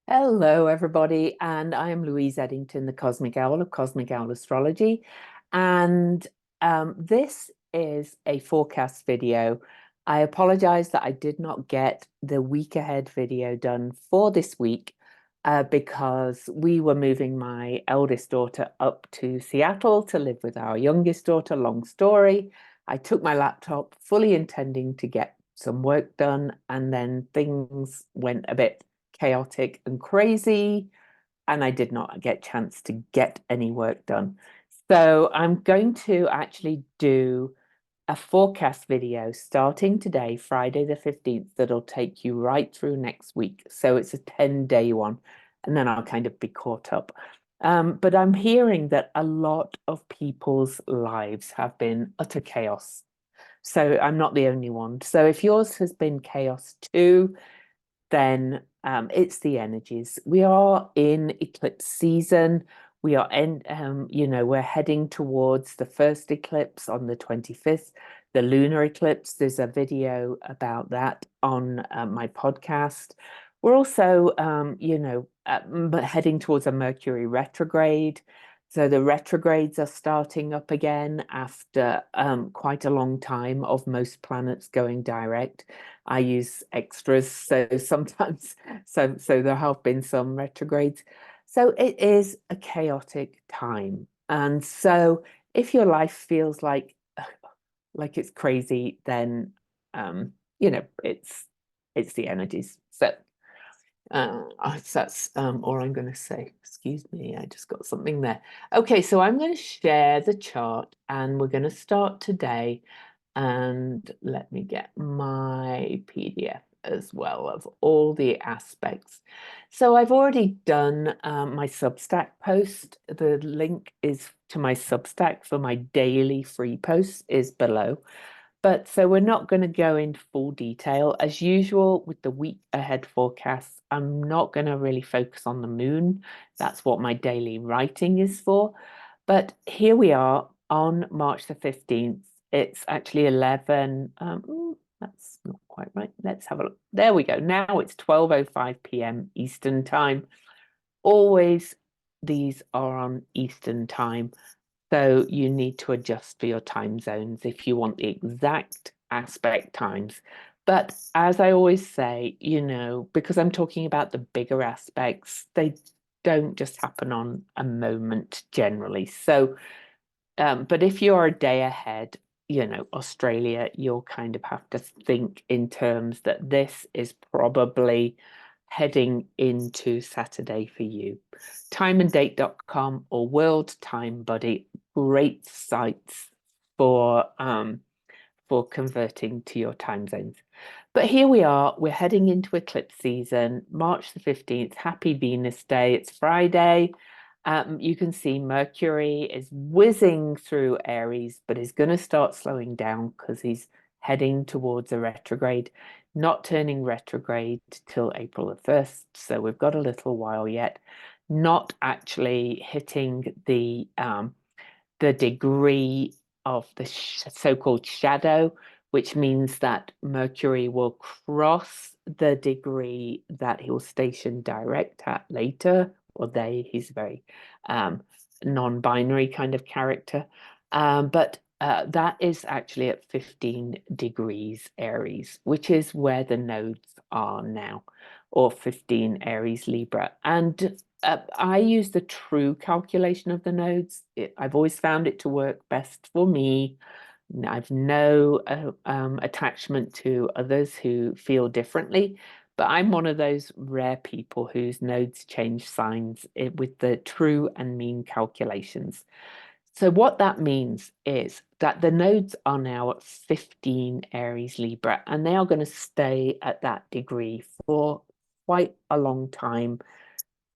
Hello, everybody, and I am Louise Eddington, the Cosmic Owl of Cosmic Owl Astrology. And this is a forecast video. I apologize that I did not get the week ahead video done for this week because we were moving my eldest daughter up to Seattle to live with our youngest daughter. Long story. I took my laptop fully intending to get some work done, and then things went a bit chaotic and crazy, and I did not get a chance to get any work done. So I'm going to actually do a forecast video starting today, Friday the 15th, that'll take you right through next week. So it's a 10-day one, and then I'll kind of be caught up. But I'm hearing that a lot of people's lives have been utter chaos. So I'm not the only one. So if yours has been chaos too, then it's the energies. We are in eclipse season. We are we're heading towards the first eclipse on the 25th, the lunar eclipse. There's a video about that on my podcast. We're also, heading towards a Mercury retrograde. So the retrogrades are starting up again after quite a long time of most planets going direct. I use extras, so sometimes, so there have been some retrogrades. So it is a chaotic time, and so if your life feels like it's crazy, then it's the energies. So that's all I'm going to say. Excuse me, I just got something there. Okay, so I'm going to share the chart, and we're going to start today. And let me get my PDF as well of all the aspects. So I've already done my Substack post. The link is to my Substack for my daily free posts is below. But so we're not going to go into full detail. As usual with the week ahead forecasts, I'm not going to really focus on the moon. That's what my daily writing is for. But here we are on March the 15th. It's actually 11. That's not quite right. Let's have a look. There we go. Now it's 12:05 p.m. Eastern time. Always these are on Eastern time. So you need to adjust for your time zones if you want the exact aspect times. But as I always say, because I'm talking about the bigger aspects, they don't just happen on a moment generally. So, but if you're a day ahead, Australia, you'll kind of have to think in terms that this is probably heading into Saturday for you. Timeanddate.com or World Time Buddy, great sites for converting to your time zones. But here we are, we're heading into eclipse season, March the 15th. Happy Venus Day. It's Friday. You can see Mercury is whizzing through Aries, but is going to start slowing down because he's heading towards a retrograde, not turning retrograde till April the 1st. So we've got a little while yet, not actually hitting the degree of the so-called shadow, which means that Mercury will cross the degree that he'll station direct at later, or he's a very non-binary kind of character. But that is actually at 15 degrees Aries, which is where the nodes are now, or 15 Aries Libra. And I use the true calculation of the nodes. I've always found it to work best for me. I've no attachment to others who feel differently, but I'm one of those rare people whose nodes change signs with the true and mean calculations. So what that means is that the nodes are now at 15 Aries Libra, and they are going to stay at that degree for quite a long time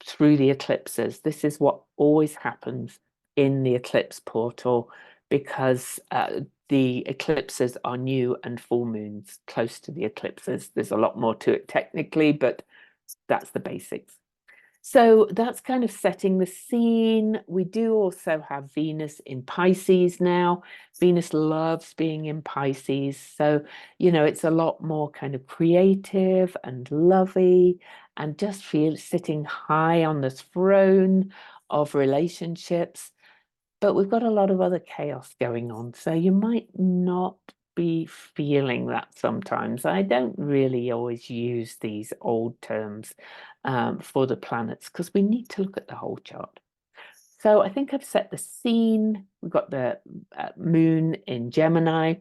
through the eclipses. This is what always happens in the eclipse portal because the eclipses are new and full moons close to the eclipses. There's a lot more to it technically, but that's the basics. So that's kind of setting the scene. We do also have Venus in Pisces now. Venus loves being in Pisces. So, it's a lot more kind of creative and lovey and just feel sitting high on the throne of relationships. But we've got a lot of other chaos going on. So you might not be feeling that sometimes. I don't really always use these old terms for the planets because we need to look at the whole chart. So I think I've set the scene. We've got the moon in Gemini.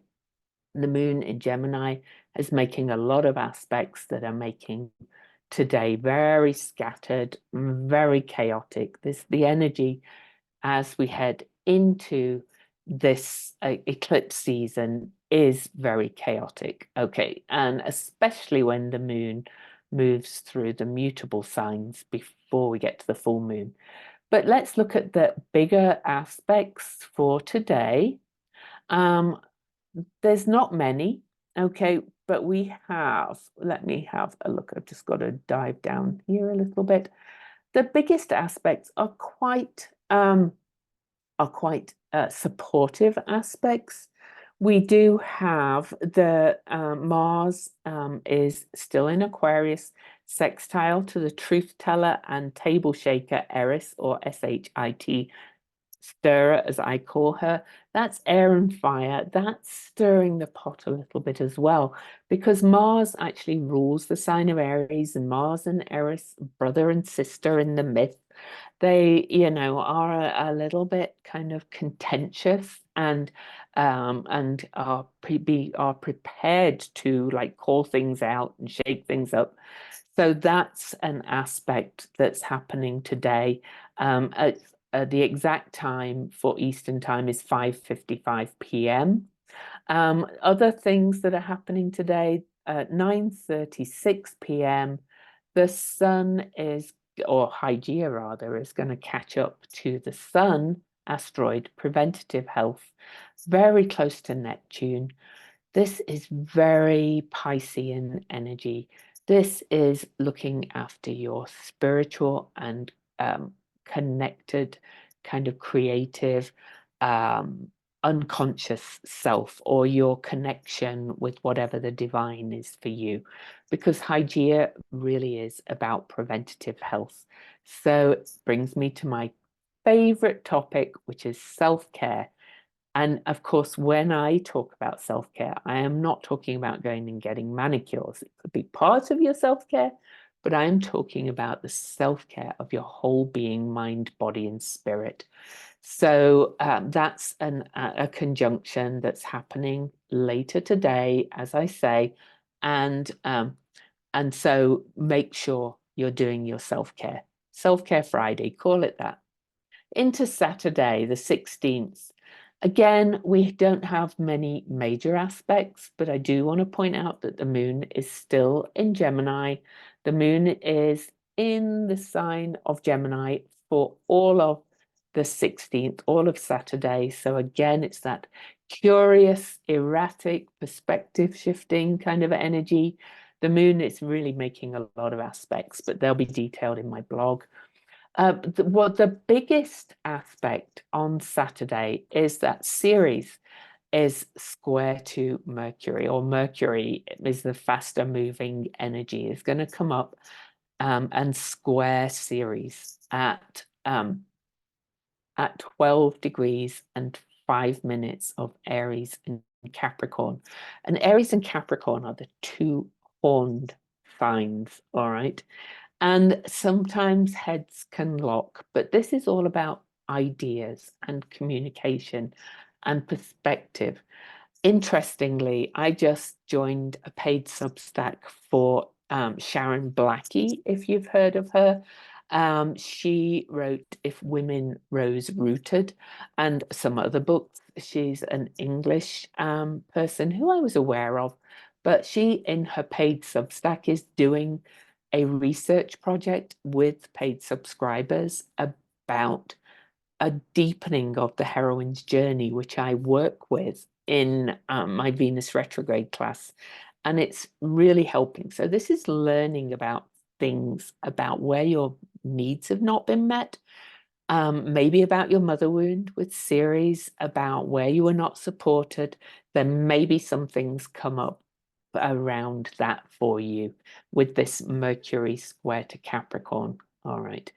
The moon in Gemini is making a lot of aspects that are making today very scattered, very chaotic. The energy as we head into this eclipse season is very chaotic. Okay, and especially when the moon moves through the mutable signs before we get to the full moon. But let's look at the bigger aspects for today. There's not many, okay, but we have, let me have a look. I've just got to dive down here a little bit. The biggest aspects are quite supportive aspects. We do have the Mars is still in Aquarius, sextile to the truth teller and table shaker Eris, or Shit, stirrer as I call her. That's air and fire. That's stirring the pot a little bit as well, because Mars actually rules the sign of Aries, and Mars and Eris, brother and sister in the myth. They, are a little bit kind of contentious and are prepared to like call things out and shake things up. So that's an aspect that's happening today. The exact time for Eastern time is 5:55 p.m. Other things that are happening today, 9:36 p.m. The sun is, or Hygeia rather, is going to catch up to the sun asteroid, preventative health, very close to Neptune. This is very Piscean energy. This is looking after your spiritual and connected, kind of creative, unconscious self, or your connection with whatever the divine is for you, because Hygeia really is about preventative health. So it brings me to my favorite topic, which is self-care. And of course, when I talk about self-care, I am not talking about going and getting manicures. It could be part of your self-care, but I am talking about the self-care of your whole being, mind, body, and spirit. So that's a conjunction that's happening later today, as I say, and so make sure you're doing your self-care. Self-care Friday, call it that. Into Saturday, the 16th. Again, we don't have many major aspects, but I do want to point out that the moon is still in Gemini. The moon is in the sign of Gemini for all of the 16th, all of Saturday. So again, it's that curious, erratic, perspective shifting kind of energy. The moon is really making a lot of aspects, but they'll be detailed in my blog. The biggest aspect on Saturday is that Ceres is square to Mercury, or Mercury is the faster moving energy, is going to come up and square Ceres at 12 degrees and 5 minutes of Aries and Capricorn. And Aries and Capricorn are the two horned signs, all right? And sometimes heads can lock, but this is all about ideas and communication and perspective. Interestingly, I just joined a paid Substack for Sharon Blackie, if you've heard of her. She wrote If Women Rose Rooted and some other books. She's an English person who I was aware of, but she, in her paid Substack, is doing a research project with paid subscribers about a deepening of the heroine's journey, which I work with in my Venus retrograde class. And it's really helping. So this is learning about things about where your needs have not been met. Maybe about your mother wound with Ceres, about where you were not supported. Then maybe some things come up around that for you with this Mercury square to Capricorn. All right.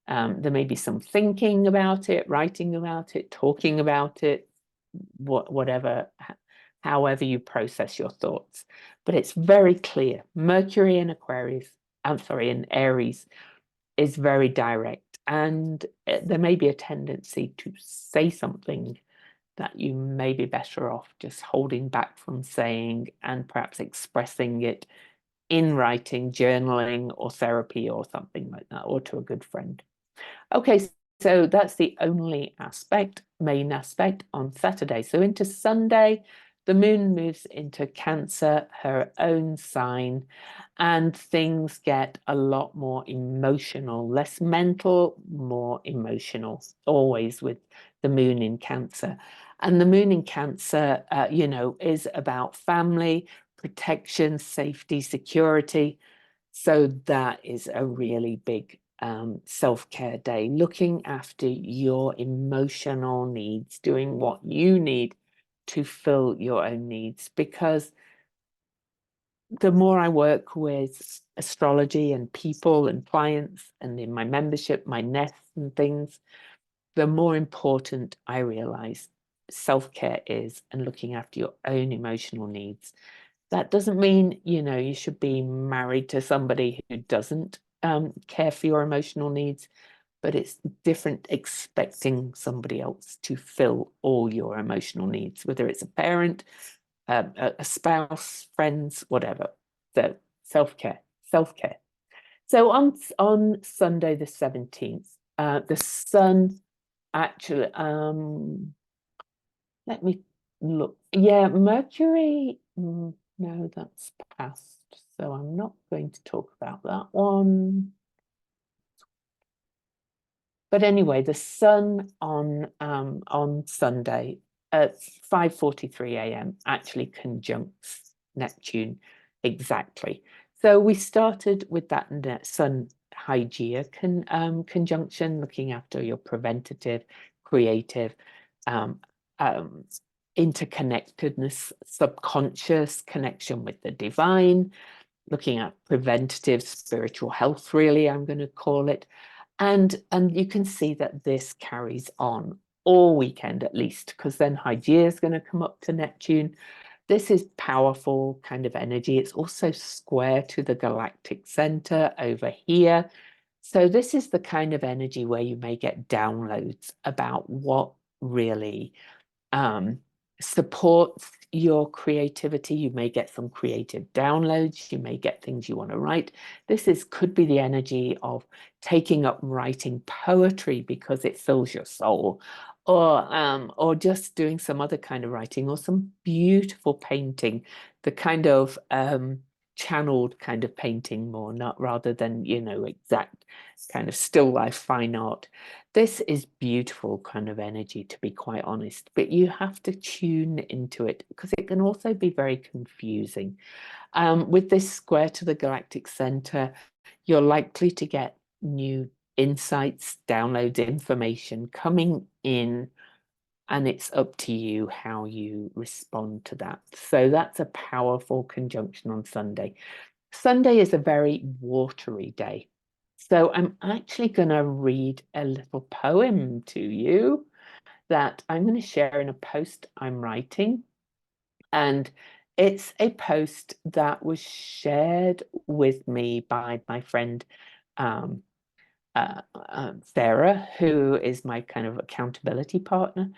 There may be some thinking about it, writing about it, talking about it, whatever, however you process your thoughts. But it's very clear. Mercury in Aquarius, I'm sorry, in Aries is very direct. And there may be a tendency to say something that you may be better off just holding back from saying and perhaps expressing it in writing, journaling, or therapy, or something like that, or to a good friend. Okay, so that's the only main aspect on Saturday. So into Sunday, the moon moves into Cancer, her own sign, and things get a lot more emotional, less mental, more emotional, always with the moon in Cancer. And the moon in Cancer, is about family, protection, safety, security. So that is a really big self-care day, looking after your emotional needs, doing what you need to fill your own needs. Because the more I work with astrology and people and clients and in my membership, my nest and things, the more important I realize self-care is and looking after your own emotional needs. That doesn't mean, you should be married to somebody who doesn't care for your emotional needs, but it's different expecting somebody else to fill all your emotional needs, whether it's a parent, a spouse, friends, whatever. So self-care, self-care. So on Sunday the 17th, the sun actually, let me look. Yeah, Mercury. No, that's past. So I'm not going to talk about that one. But anyway, the sun on Sunday at 5:43 a.m. actually conjuncts Neptune exactly. So we started with that sun Hygeia conjunction, looking after your preventative, creative, um, um, interconnectedness, subconscious connection with the divine, looking at preventative spiritual health, really, I'm going to call it. And you can see that this carries on all weekend at least, because then Hygeia is going to come up to Neptune. This is powerful kind of energy. It's also square to the galactic center over here. So this is the kind of energy where you may get downloads about what really supports your creativity. You may get some creative downloads. You may get things you want to write. Could be the energy of taking up writing poetry because it fills your soul, or just doing some other kind of writing, or some beautiful painting, the kind of channeled kind of painting more, not rather than exact kind of still life fine art. This is beautiful kind of energy, to be quite honest, but you have to tune into it because it can also be very confusing. With this square to the galactic center, you're likely to get new insights, downloads, information coming in, and it's up to you how you respond to that. So that's a powerful conjunction on Sunday. Sunday is a very watery day. So I'm actually going to read a little poem to you that I'm going to share in a post I'm writing. And it's a post that was shared with me by my friend Sarah, who is my kind of accountability partner.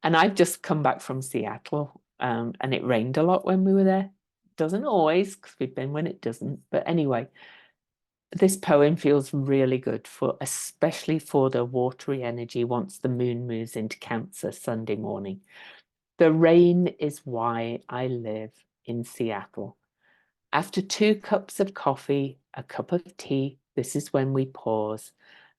And I've just come back from Seattle, and it rained a lot when we were there. Doesn't always, because we've been when it doesn't. But anyway, this poem feels really good especially for the watery energy once the moon moves into Cancer Sunday morning. The rain is why I live in Seattle. After 2 cups of coffee, a cup of tea, this is when we pause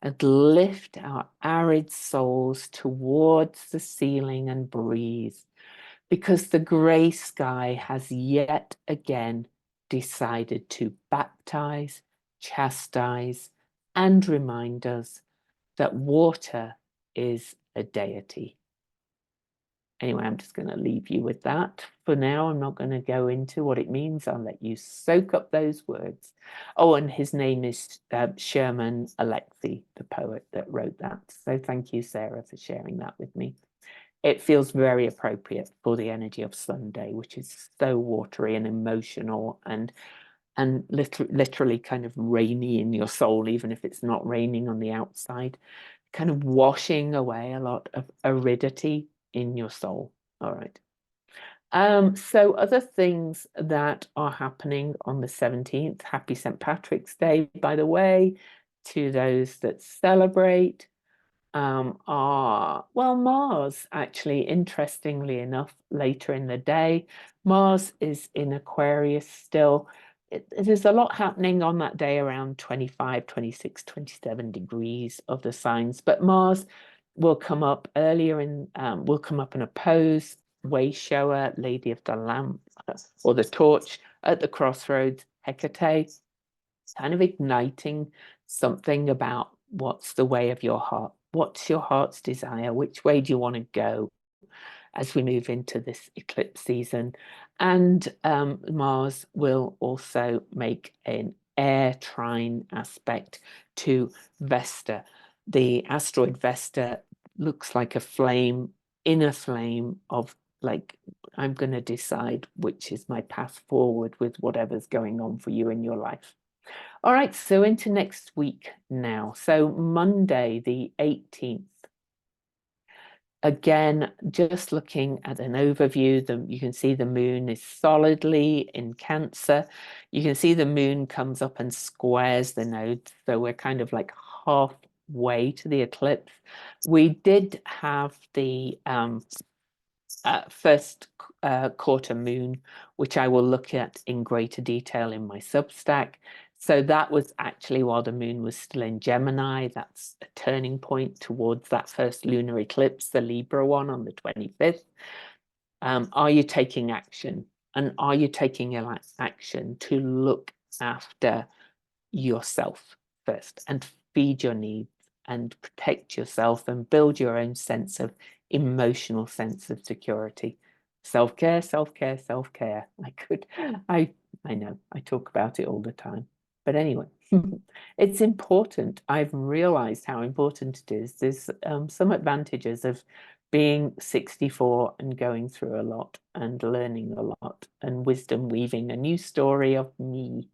and lift our arid souls towards the ceiling and breathe, because the grey sky has yet again decided to baptize, chastise, and remind us that water is a deity. Anyway, I'm just going to leave you with that for now. I'm not going to go into what it means. I'll let you soak up those words. Oh, and his name is Sherman Alexie, the poet that wrote that. So thank you, Sarah, for sharing that with me. It feels very appropriate for the energy of Sunday, which is so watery and emotional and literally kind of rainy in your soul, even if it's not raining on the outside, kind of washing away a lot of aridity in your soul. All right. So other things that are happening on the 17th, happy St. Patrick's Day, by the way, to those that celebrate. Well, Mars, actually, interestingly enough, later in the day. Mars is in Aquarius still. There's a lot happening on that day around 25, 26, 27 degrees of the signs, but Mars will come up earlier will come up and oppose way shower, Lady of the Lamp, or the torch at the crossroads, Hecate, kind of igniting something about what's the way of your heart. What's your heart's desire? Which way do you want to go as we move into this eclipse season? And Mars will also make an air trine aspect to Vesta. The asteroid Vesta looks like a flame, inner flame of like, I'm going to decide which is my path forward with whatever's going on for you in your life. All right, so into next week now. So Monday, the 18th. Again, just looking at an overview, you can see the moon is solidly in Cancer. You can see the moon comes up and squares the nodes. So we're kind of like halfway to the eclipse. We did have the first quarter moon, which I will look at in greater detail in my Substack. So that was actually while the moon was still in Gemini. That's a turning point towards that first lunar eclipse, the Libra one on the 25th. Are you taking action? And are you taking action to look after yourself first and feed your needs and protect yourself and build your own sense of emotional sense of security? Self-care, self-care, self-care. I know I talk about it all the time, but anyway, it's important. I've realized how important it is. There's some advantages of being 64 and going through a lot and learning a lot and wisdom weaving a new story of me.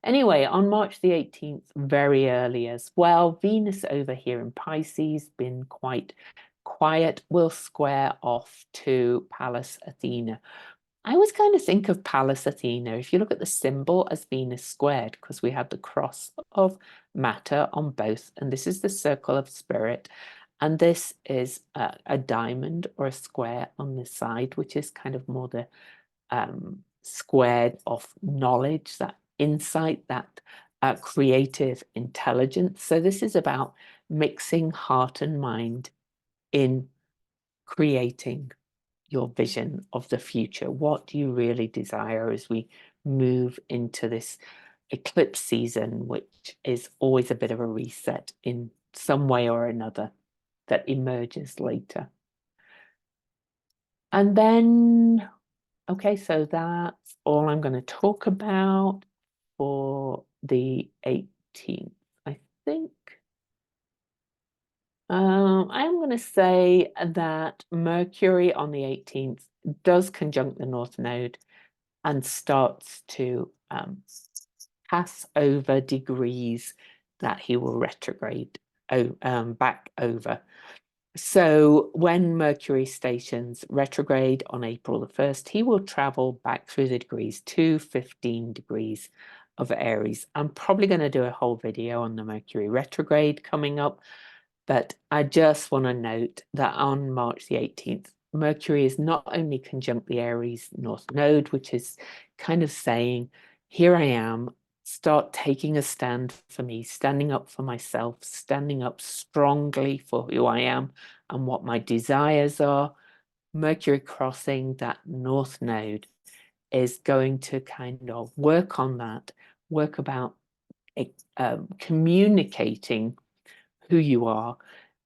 Anyway, on March the 18th, very early as well, Venus over here in Pisces, been quite quiet, will square off to Pallas Athena. I always kind of think of Pallas Athena, if you look at the symbol, as Venus squared, because we have the cross of matter on both, and this is the circle of spirit, and this is a diamond or a square on the side, which is kind of more the squared off knowledge, that insight, that creative intelligence. So this is about mixing heart and mind in creating your vision of the future. What do you really desire as we move into this eclipse season, which is always a bit of a reset in some way or another that emerges later. And then, okay, so that's all I'm going to talk about for the 18th, I think. I'm going to say that Mercury on the 18th does conjunct the North Node and starts to pass over degrees that he will retrograde back over. So when Mercury stations retrograde on April the 1st, he will travel back through the degrees to 15 degrees of Aries. I'm probably going to do a whole video on the Mercury retrograde coming up, but I just want to note that on March the 18th, Mercury is not only conjunct the Aries North Node, which is kind of saying, here I am, start taking a stand for me, standing up for myself, standing up strongly for who I am and what my desires are. Mercury crossing that North Node is going to kind of work on that, work about communicating who you are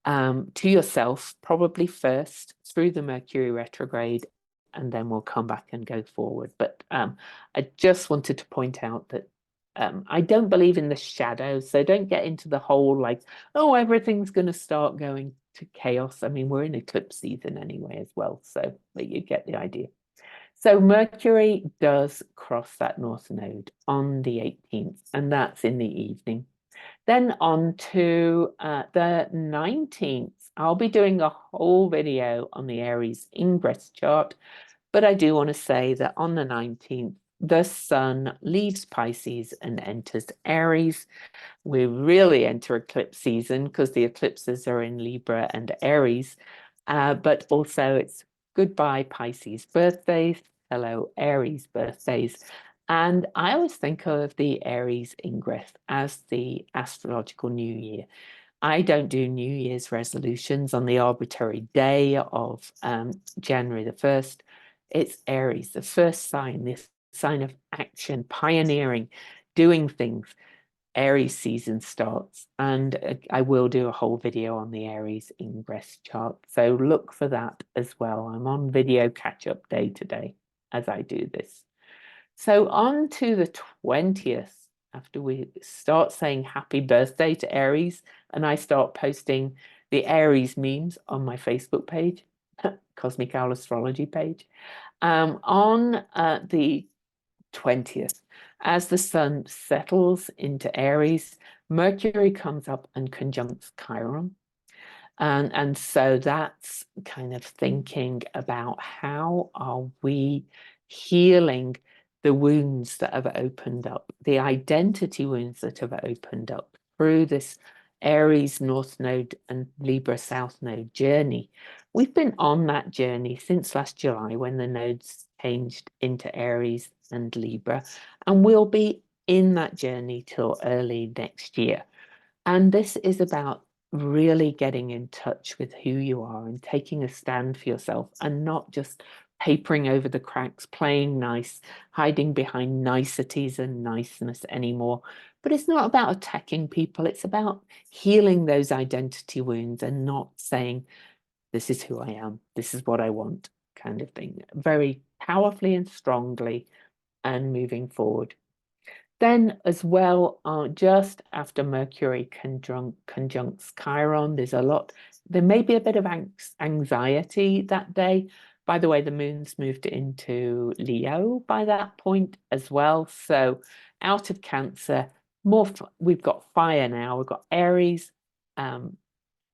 to yourself, probably first through the Mercury retrograde, and then we'll come back and go forward. But I just wanted to point out that I don't believe in the shadows, so don't get into the whole like, oh, everything's going to start going to chaos. I mean, we're in eclipse season anyway as well, so but you get the idea. So Mercury does cross that North Node on the 18th, and that's in the evening. Then on to the 19th, I'll be doing a whole video on the Aries ingress chart, but I do want to say that on the 19th, the Sun leaves Pisces and enters Aries. We really enter eclipse season because the eclipses are in Libra and Aries, but also it's goodbye Pisces birthdays, hello Aries birthdays. And I always think of the Aries ingress as the astrological new year. I don't do New Year's resolutions on the arbitrary day of January the 1st. It's Aries, the first sign, this sign of action, pioneering, doing things. Aries season starts, and I will do a whole video on the Aries ingress chart. So look for that as well. I'm on video catch-up day today as I do this. So on to the 20th, after we start saying happy birthday to Aries, and I start posting the Aries memes on my Facebook page, Cosmic Owl Astrology page. On the 20th, as the Sun settles into Aries, Mercury comes up and conjuncts Chiron. And so that's kind of thinking about how are we healing the wounds that have opened up, the identity wounds that have opened up through this Aries North Node and Libra South Node journey. We've been on that journey since last July when the nodes changed into Aries and Libra, and we'll be in that journey till early next year. And this is about really getting in touch with who you are and taking a stand for yourself and not just papering over the cracks, playing nice, hiding behind niceties and niceness anymore. But it's not about attacking people. It's about healing those identity wounds and not saying, this is who I am, this is what I want, kind of thing. Very powerfully and strongly and moving forward. Then as well, just after Mercury conjuncts Chiron, there may be a bit of anxiety that day. By the way, the moon's moved into Leo by that point as well. So out of Cancer, we've got fire now. We've got Aries,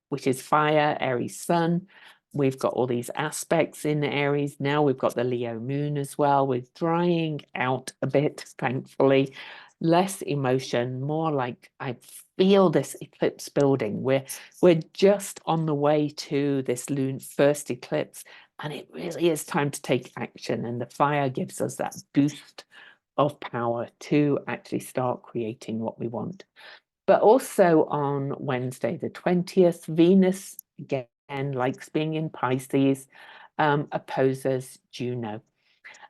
which is fire, Aries sun. We've got all these aspects in Aries. Now we've got the Leo moon as well. We're drying out a bit, thankfully. Less emotion, more like I feel this eclipse building. We're just on the way to this first eclipse, and it really is time to take action. And the fire gives us that boost of power to actually start creating what we want. But also on Wednesday, the 20th, Venus, again, likes being in Pisces, opposes Juno.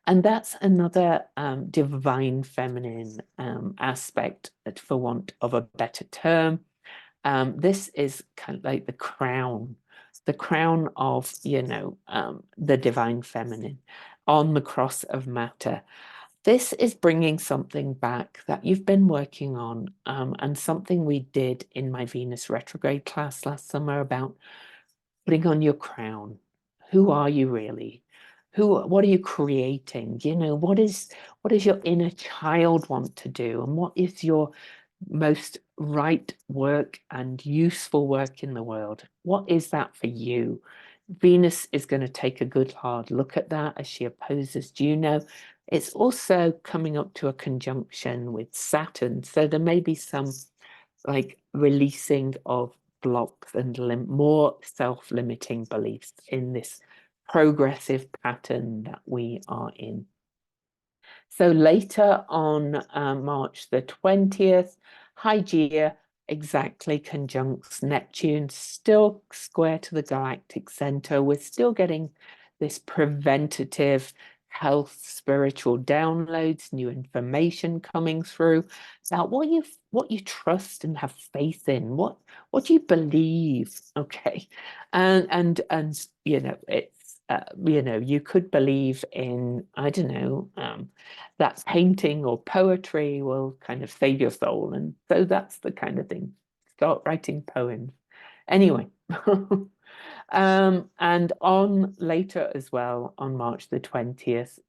And that's another divine feminine aspect, for want of a better term. This is kind of like the crown of, the divine feminine on the cross of matter. This is bringing something back that you've been working on, and something we did in my Venus retrograde class last summer about putting on your crown. Who are you really? What are you creating? What is your inner child want to do? And what is your most right work and useful work in the world? What is that for you? Venus is going to take a good hard look at that as she opposes Juno. It's also coming up to a conjunction with Saturn. So there may be some like releasing of blocks and more self-limiting beliefs in this progressive pattern that we are in. So later on March the 20th, Hygeia exactly conjuncts Neptune, still square to the galactic center. We're still getting this preventative health, spiritual downloads, new information coming through about what you trust and have faith in, what do you believe, okay? And you know, it's you know, you could believe in, I don't know, that painting or poetry will kind of save your soul, and so that's the kind of thing. Start writing poems. Anyway. And on later as well, on March the 20th,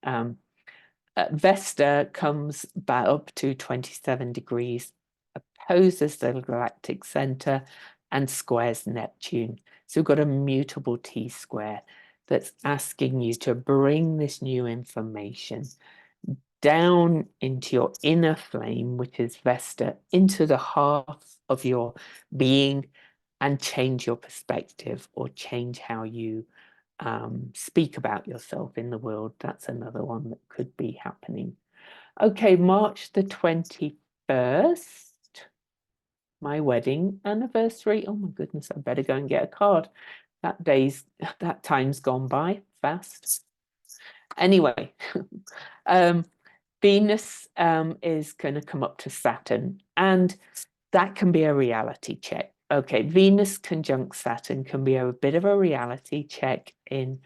Vesta comes back up to 27 degrees, opposes the galactic center, and squares Neptune. So we've got a mutable T-square that's asking you to bring this new information down into your inner flame, which is Vesta, into the heart of your being, and change your perspective or change how you speak about yourself in the world. That's another one that could be happening. Okay, March the 21st, my wedding anniversary. Oh my goodness, I better go and get a card. That time's gone by fast. Anyway, Venus is going to come up to Saturn, and that can be a reality check. Okay, Venus conjunct Saturn can be a bit of a reality check in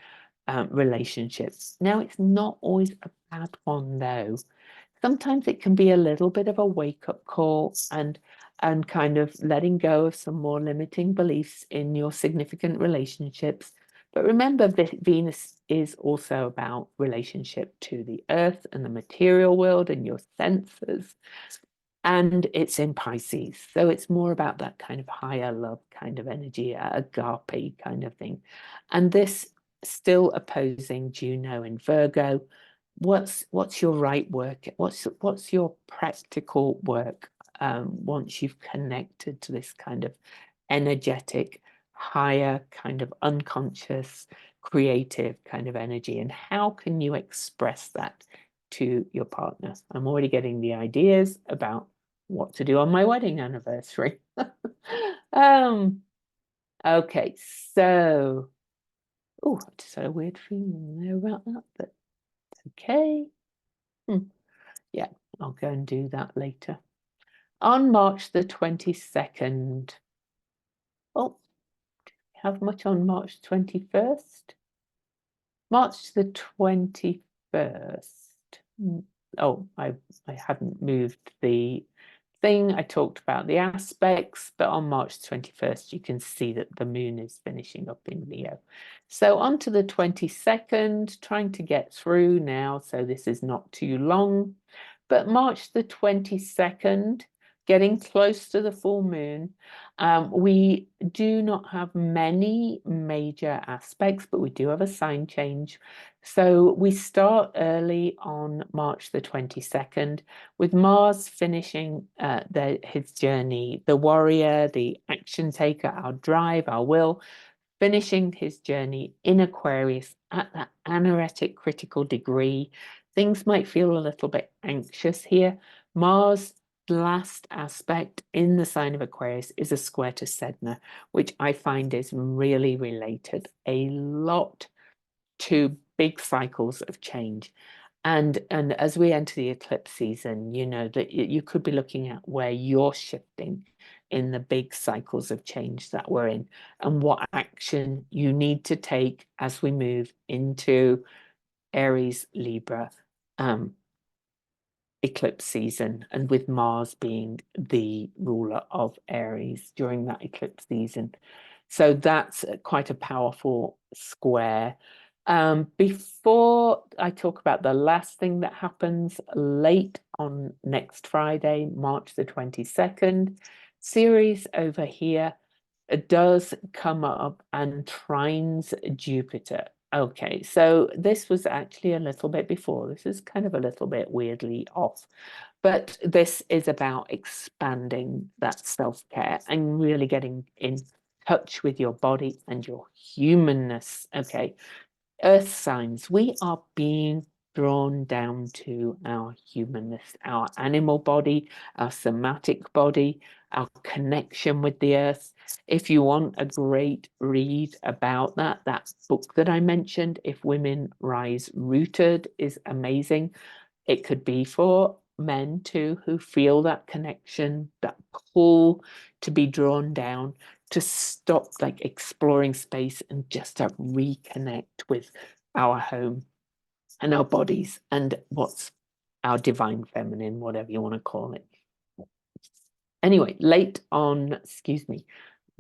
relationships. Now, it's not always a bad one, though. Sometimes it can be a little bit of a wake-up call and kind of letting go of some more limiting beliefs in your significant relationships. But remember that Venus is also about relationship to the earth and the material world and your senses. And it's in Pisces. So it's more about that kind of higher love kind of energy, agape kind of thing. And this still opposing Juno in Virgo. What's your right work? What's your practical work once you've connected to this kind of energetic, higher kind of unconscious, creative kind of energy? And how can you express that to your partner? I'm already getting the ideas about what to do on my wedding anniversary. Okay, so I just had a weird feeling there about that, but okay. Yeah, I'll go and do that later. On March the 22nd. Oh, have much on March 21st? March the 21st. Oh, I hadn't moved the thing. I talked about the aspects, but on March 21st, you can see that the moon is finishing up in Leo. So on to the 22nd, trying to get through now, so this is not too long. But March the 22nd, getting close to the full moon, we do not have many major aspects, but we do have a sign change. So we start early on March the 22nd with Mars finishing his journey, the warrior, the action taker, our drive, our will, finishing his journey in Aquarius at that anaretic critical degree. Things might feel a little bit anxious here. Mars' last aspect in the sign of Aquarius is a square to Sedna, which I find is really related a lot to big cycles of change. And as we enter the eclipse season, you know that you could be looking at where you're shifting in the big cycles of change that we're in, and what action you need to take as we move into Aries, Libra, eclipse season, and with Mars being the ruler of Aries during that eclipse season. So that's quite a powerful square. Before I talk about the last thing that happens late on next Friday, March the 22nd, Ceres over here does come up and trines Jupiter. Okay, so this was actually a little bit before. This is kind of a little bit weirdly off, but this is about expanding that self-care and really getting in touch with your body and your humanness. Okay, earth signs, we are being drawn down to our humanness, our animal body, our somatic body, our connection with the earth. If you want a great read about that, that book that I mentioned, If Women Rise Rooted, is amazing. It could be for men too, who feel that connection, that pull to be drawn down, to stop like exploring space and just to reconnect with our home and our bodies and what's our divine feminine, whatever you want to call it. Anyway, late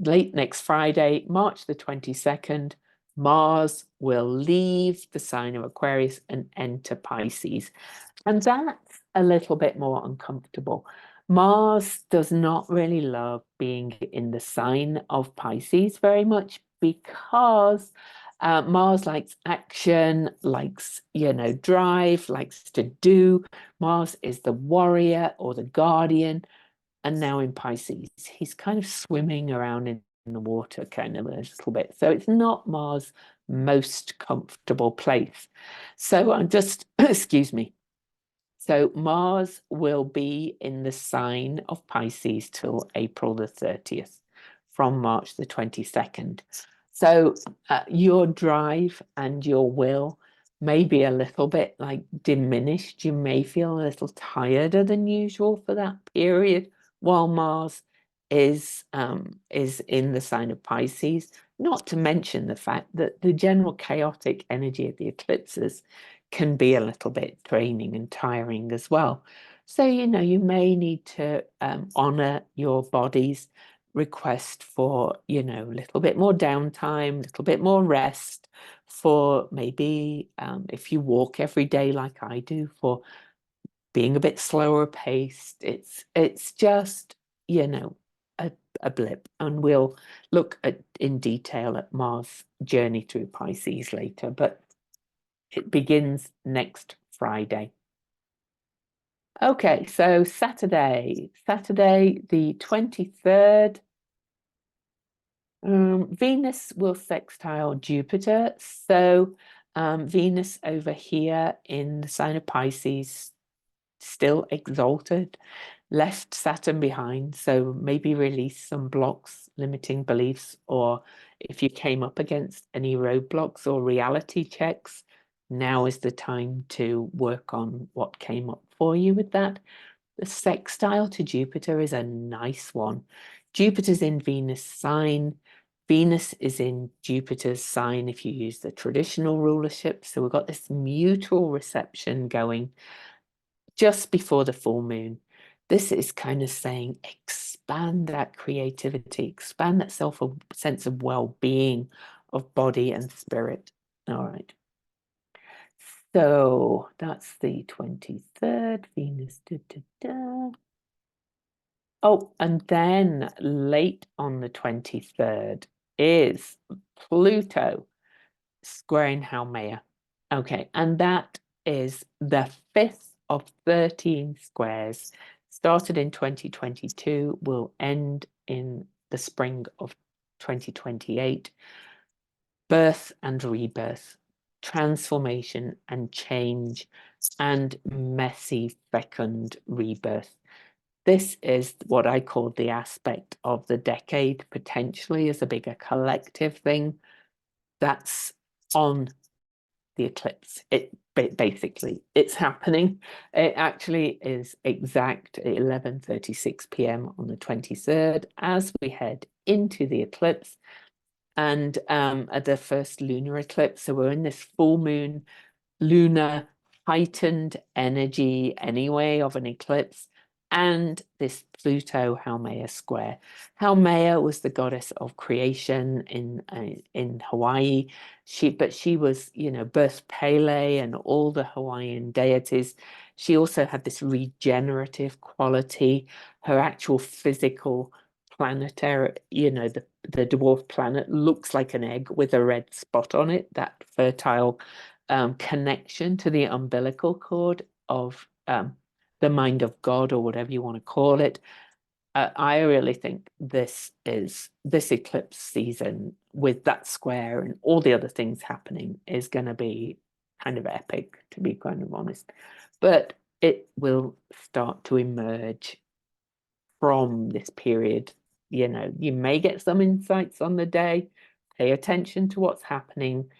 next Friday, March the 22nd, Mars will leave the sign of Aquarius and enter Pisces. And that's a little bit more uncomfortable. Mars does not really love being in the sign of Pisces very much because Mars likes action, likes, drive, likes to do. Mars is the warrior or the guardian. And now in Pisces, he's kind of swimming around in the water kind of a little bit. So it's not Mars' most comfortable place. So I'm just, excuse me. So Mars will be in the sign of Pisces till April the 30th, from March the 22nd. So your drive and your will may be a little bit like diminished. You may feel a little tireder than usual for that period while Mars is in the sign of Pisces. Not to mention the fact that the general chaotic energy of the eclipses can be a little bit draining and tiring as well. So, you may need to honor your body's request for, a little bit more downtime, a little bit more rest, for maybe if you walk every day like I do, for being a bit slower paced. It's just, a blip. And we'll look in detail at Mars' journey through Pisces later, but it begins next Friday. Okay, so Saturday the 23rd, Venus will sextile Jupiter. So Venus over here in the sign of Pisces, still exalted, left Saturn behind. So maybe release some blocks, limiting beliefs, or if you came up against any roadblocks or reality checks, now is the time to work on what came up for you with that. The sextile to Jupiter is a nice one. Jupiter's in Venus sign. Venus is in Jupiter's sign if you use the traditional rulership. So we've got this mutual reception going just before the full moon. This is kind of saying expand that creativity, expand that sense of well-being of body and spirit. All right. So that's the 23rd, Venus. Oh, and then late on the 23rd is Pluto squaring Haumea. Okay, and that is the 5th of 13 squares. Started in 2022, will end in the spring of 2028. Birth and rebirth, transformation and change, and messy, fecund rebirth. This is what I call the aspect of the decade, potentially as a bigger collective thing that's on the eclipse. Basically, it's happening. It actually is exact at 11:36 p.m. on the 23rd as we head into the eclipse and at the first lunar eclipse. So we're in this full moon lunar heightened energy anyway of an eclipse, and this Pluto Haumea square. Haumea was the goddess of creation in Hawaii. She was, birthed Pele and all the Hawaiian deities. She also had this regenerative quality. Her actual physical planetary, the dwarf planet looks like an egg with a red spot on it, that fertile connection to the umbilical cord of the mind of God, or whatever you want to call it. I really think this eclipse season with that square and all the other things happening is going to be kind of epic, to be kind of honest. But it will start to emerge from this period. You know, you may get some insights on the day, pay attention to what's happening,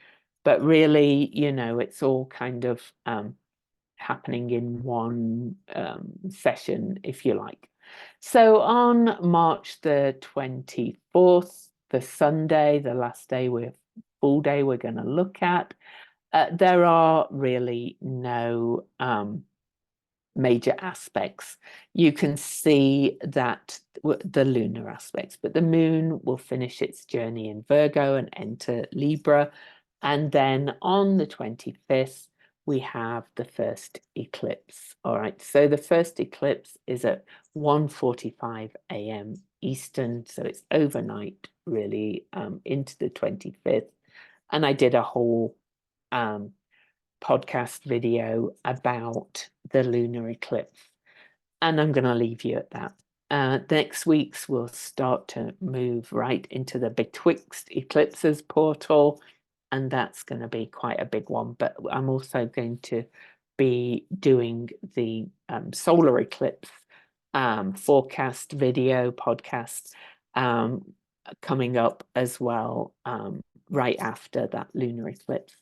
but really, you know, it's all kind of happening in one session, if you like. So on March the 24th, the Sunday, the last day, full day we're going to look at, there are really no major aspects. You can see that the lunar aspects, but the moon will finish its journey in Virgo and enter Libra. And then on the 25th, we have the first eclipse. All right, so the first eclipse is at 1:45 a.m. Eastern, so it's overnight, really, into the 25th. And I did a whole podcast video about the lunar eclipse, and I'm going to leave you at that. Next week's we'll start to move right into the betwixt eclipses portal, and that's going to be quite a big one. But I'm also going to be doing the solar eclipse forecast video podcast coming up as well, right after that lunar eclipse.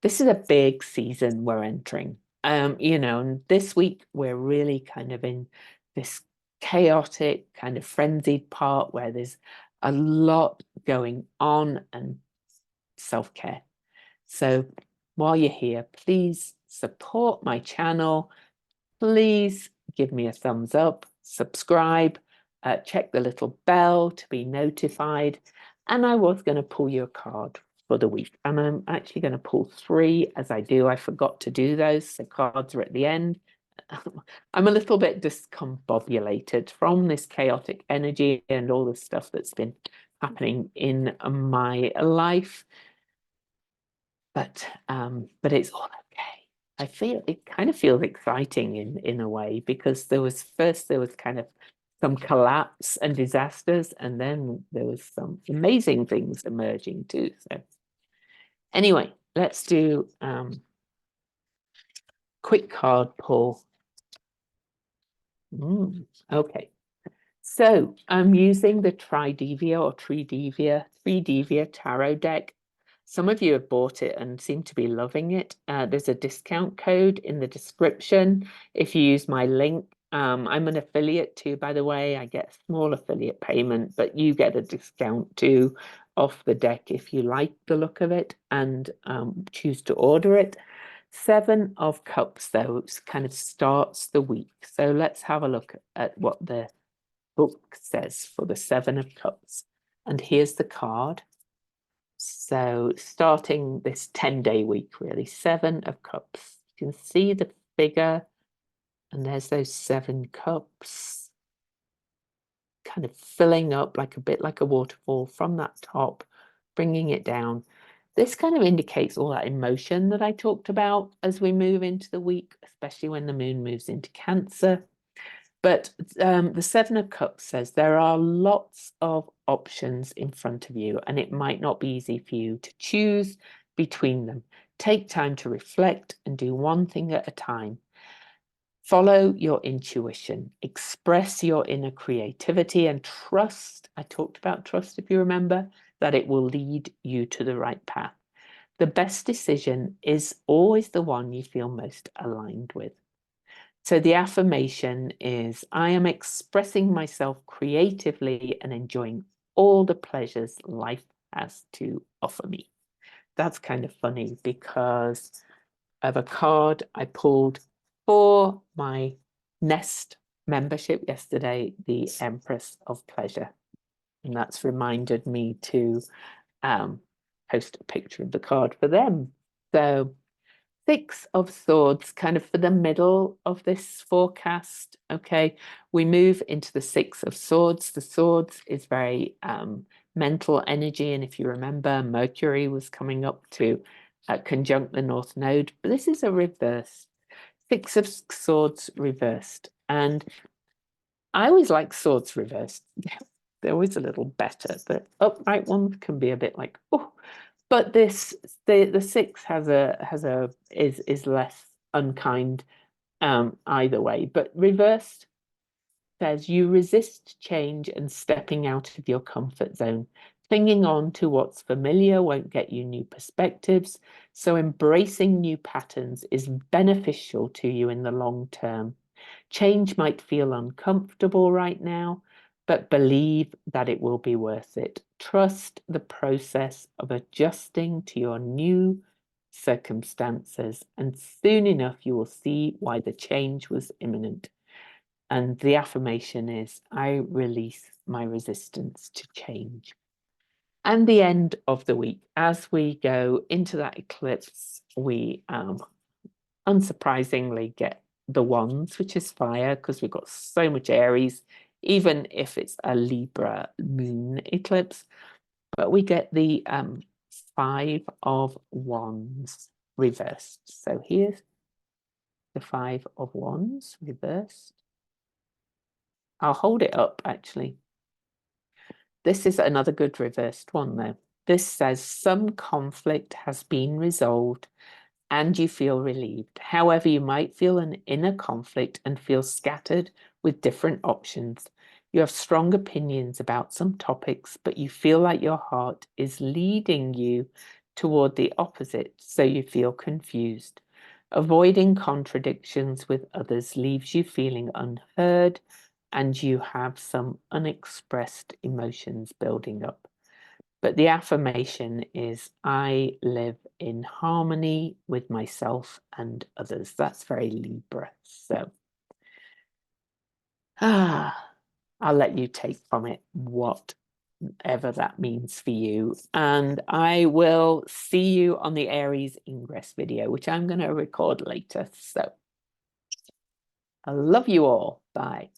This is a big season we're entering. You know, and this week we're really kind of in this chaotic, kind of frenzied part where there's a lot going on and self-care. So while you're here, please support my channel. Please give me a thumbs up, subscribe, check the little bell to be notified. And I was going to pull you a card for the week, and I'm actually going to pull 3 as I do. I forgot to do those, so cards are at the end. I'm a little bit discombobulated from this chaotic energy and all the stuff that's been happening in my life, but it's all okay. I feel it kind of feels exciting in a way, because there was kind of some collapse and disasters, and then there was some amazing things emerging too. So anyway, let's do quick card pull. Okay, so I'm using the Tridevia or Tridevia tarot deck. Some of you have bought it and seem to be loving it. There's a discount code in the description if you use my link. I'm an affiliate too, by the way. I get a small affiliate payment, but you get a discount too off the deck if you like the look of it and choose to order it. 7 of Cups, though, kind of starts the week. So let's have a look at what the book says for the 7 of Cups. And here's the card. So starting this 10-day week, really, 7 of Cups. You can see the figure, and there's those 7 cups kind of filling up like a bit like a waterfall from that top, bringing it down. This kind of indicates all that emotion that I talked about as we move into the week, especially when the moon moves into Cancer. But the 7 of Cups says there are lots of options in front of you, and it might not be easy for you to choose between them. Take time to reflect and do one thing at a time. Follow your intuition, express your inner creativity, and trust. I talked about trust, if you remember, that it will lead you to the right path. The best decision is always the one you feel most aligned with. So the affirmation is, I am expressing myself creatively and enjoying all the pleasures life has to offer me. That's kind of funny because of a card I pulled for my Nest membership yesterday, the Empress of Pleasure. And that's reminded me to post a picture of the card for them. So 6 of Swords, kind of for the middle of this forecast. Okay, we move into the 6 of Swords. The Swords is very mental energy. And if you remember, Mercury was coming up to conjunct the North Node. But this is a reverse. 6 of Swords reversed. And I always like swords reversed. They're always a little better. But upright ones can be a bit like, oh. But the six is less unkind either way. But reversed says you resist change and stepping out of your comfort zone. Clinging on to what's familiar won't get you new perspectives. So embracing new patterns is beneficial to you in the long term. Change might feel uncomfortable right now, but believe that it will be worth it. Trust the process of adjusting to your new circumstances, and soon enough you will see why the change was imminent. And the affirmation is, I release my resistance to change. And the end of the week, as we go into that eclipse, we unsurprisingly get the wands, which is fire, because we've got so much Aries, even if it's a Libra moon eclipse. But we get the 5 of wands reversed. So here's the 5 of wands reversed. I'll hold it up, actually. This is another good reversed one, though. This says some conflict has been resolved and you feel relieved. However, you might feel an inner conflict and feel scattered with different options. You have strong opinions about some topics, but you feel like your heart is leading you toward the opposite, so you feel confused. Avoiding contradictions with others leaves you feeling unheard, and you have some unexpressed emotions building up. But the affirmation is, I live in harmony with myself and others. That's very Libra. So I'll let you take from it whatever that means for you. And I will see you on the Aries ingress video, which I'm going to record later. So I love you all. Bye.